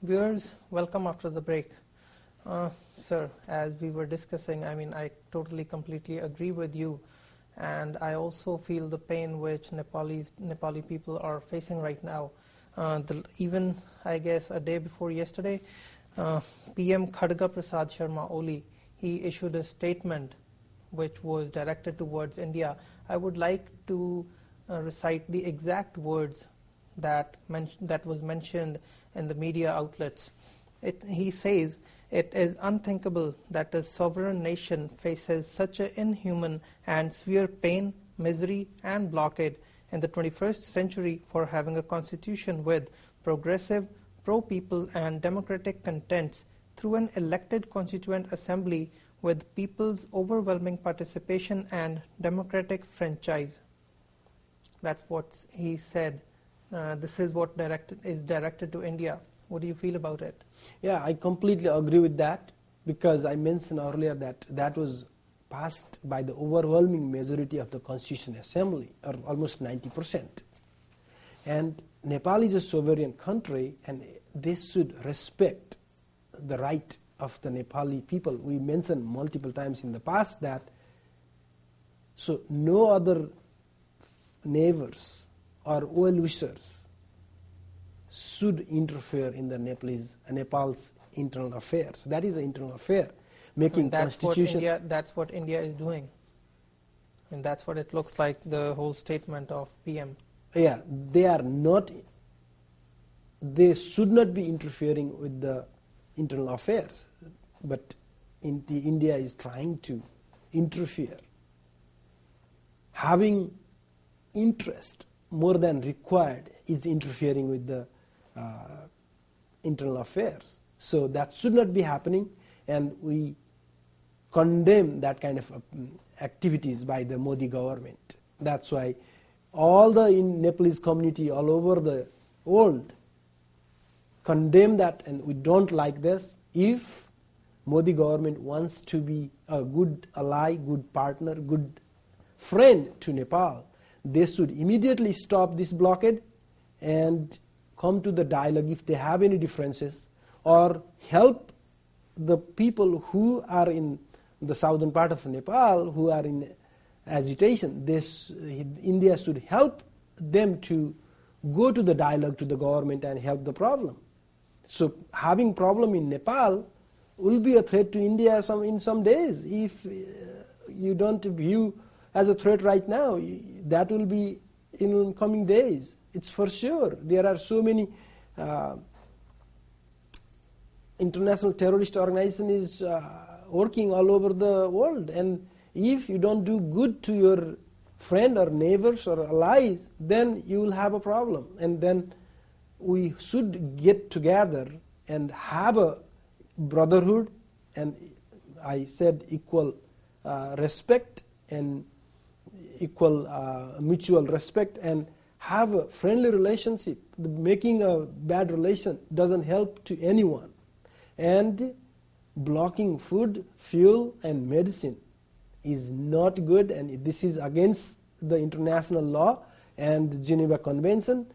Viewers, welcome after the break. Sir, as we were discussing, I totally, completely agree with you, and I also feel the pain which Nepali people are facing right now. Even, I guess, a day before yesterday, PM Khadga Prasad Sharma Oli, he issued a statement which was directed towards India. I would like to recite the exact words that was mentioned in the media outlets. He says, "It is unthinkable that a sovereign nation faces such an inhuman and severe pain, misery and blockade in the 21st century for having a constitution with progressive, pro-people and democratic contents through an elected constituent assembly with people's overwhelming participation and democratic franchise." That's what he said. This is what is directed to India. What do you feel about it? Yeah, I completely agree with that, because I mentioned earlier that was passed by the overwhelming majority of the Constitution Assembly, or almost 90%. And Nepal is a sovereign country, and they should respect the right of the Nepali people. We mentioned multiple times in the past that so no other neighbors or well-wishers should interfere in the Nepal's internal affairs. That is the internal affair. Making constitution. That's what India is doing, and that's what it looks like. The whole statement of PM. Yeah, they are not. They should not be interfering with the internal affairs, but India is trying to interfere, having interest more than required is interfering with the internal affairs. So that should not be happening, and we condemn that kind of activities by the Modi government. That's why all the Nepalese community all over the world condemn that, and we don't like this. If Modi government wants to be a good ally, good partner, good friend to Nepal, they should immediately stop this blockade and come to the dialogue if they have any differences, or help the people who are in the southern part of Nepal who are in agitation. India should help them to go to the dialogue to the government and help the problem. So having problem in Nepal will be a threat to India in some days. If you don't view as a threat right now, that will be in coming days. It's for sure. There are so many international terrorist organizations working all over the world, and if you don't do good to your friend or neighbors or allies, then you will have a problem. And then we should get together and have a brotherhood, and I said equal respect and equal mutual respect, and have a friendly relationship. Making a bad relation doesn't help to anyone. And blocking food, fuel and medicine is not good, and this is against the international law and the Geneva Convention.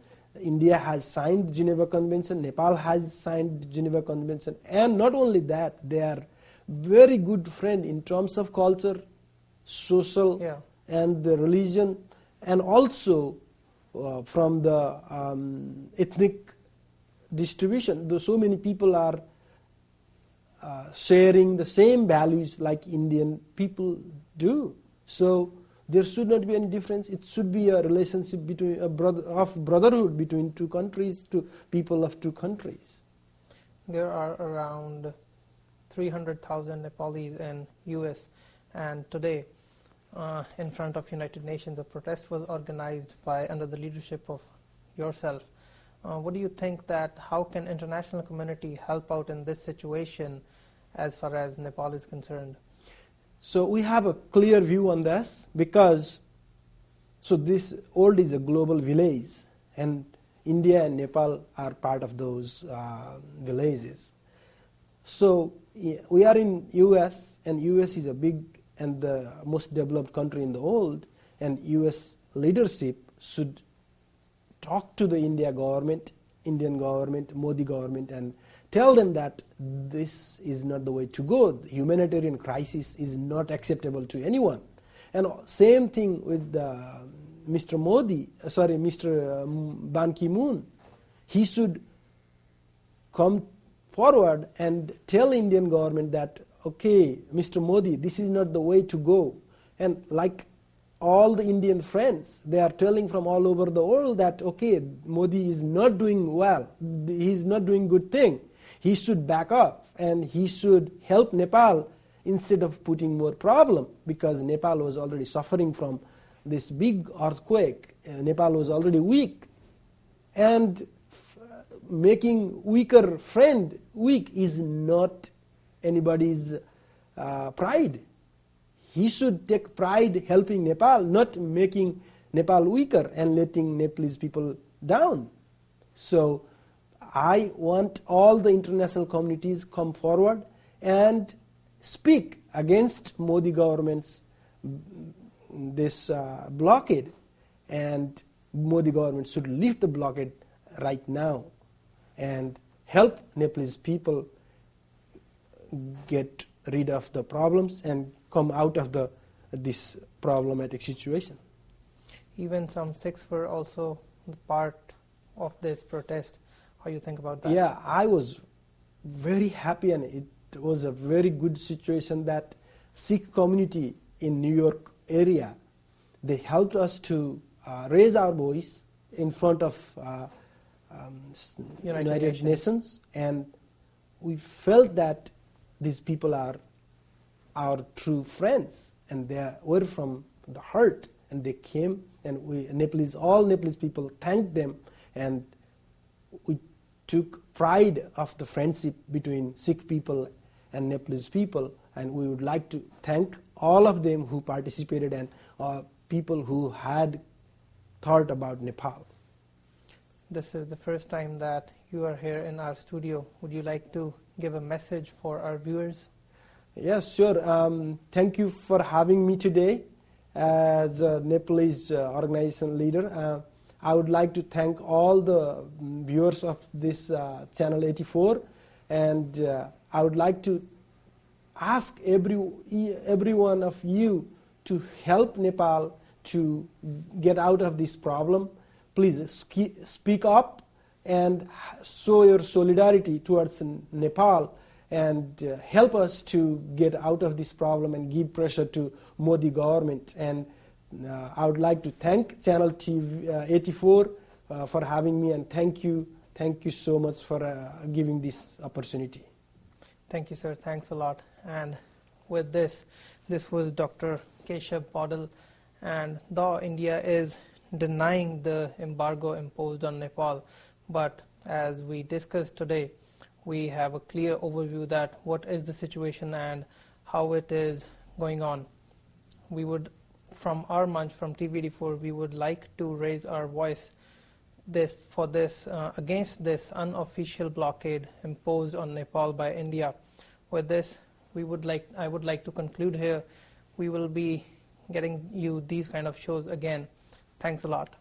India has signed Geneva Convention, Nepal has signed Geneva Convention, and not only that, they are very good friend in terms of culture, social, and the religion, and also from the ethnic distribution. So many people are sharing the same values like Indian people do. So there should not be any difference. It should be a relationship between of brotherhood between two countries, two people of two countries. There are around 300,000 Nepalis in US, and today in front of United Nations a protest was organized under the leadership of yourself. What do you think that how can international community help out in this situation as far as Nepal is concerned? So we have a clear view on this, because this world is a global village, and India and Nepal are part of those villages. So we are in US, and US is a big and the most developed country in the world, and US leadership should talk to the India government Indian government, Modi government, and tell them that this is not the way to go. The humanitarian crisis is not acceptable to anyone. And same thing with Mr. Ban Ki-moon. He should come forward and tell Indian government that, okay, Mr. Modi, this is not the way to go. And like all the Indian friends, they are telling from all over the world that, okay, Modi is not doing well. He is not doing good thing. He should back up and he should help Nepal instead of putting more problem, because Nepal was already suffering from this big earthquake. Nepal was already weak. And making weaker friend weak is not anybody's pride. He should take pride helping Nepal, not making Nepal weaker and letting Nepalese people down. So I want all the international communities come forward and speak against Modi government's this blockade, and Modi government should lift the blockade right now and help Nepalese people get rid of the problems and come out of this problematic situation. Even some Sikhs were also part of this protest. How you think about that? Yeah, I was very happy, and it was a very good situation that Sikh community in New York area, they helped us to raise our voice in front of United Nations, and we felt that these people are our true friends, and they were from the heart, and they came, and all Nepalese people thanked them, and we took pride of the friendship between Sikh people and Nepalese people, and we would like to thank all of them who participated and people who had thought about Nepal. This is the first time that you are here in our studio. Would you like to give a message for our viewers? Yes, sure. Thank you for having me today as a Nepalese organization leader. I would like to thank all the viewers of this Channel 84, and I would like to ask every one of you to help Nepal to get out of this problem. Please speak up and show your solidarity towards Nepal, and help us to get out of this problem and give pressure to Modi government. And I would like to thank Channel 84 for having me, and thank you so much for giving this opportunity. Thank you, sir. Thanks a lot. And with this was Dr. Keshab Paudel, and though India is denying the embargo imposed on Nepal, but as we discussed today, we have a clear overview that what is the situation and how it is going on. We would, from our munch, from TV84, we would like to raise our voice against this unofficial blockade imposed on Nepal by India. With this, I would like to conclude here. We will be getting you these kind of shows again. Thanks a lot.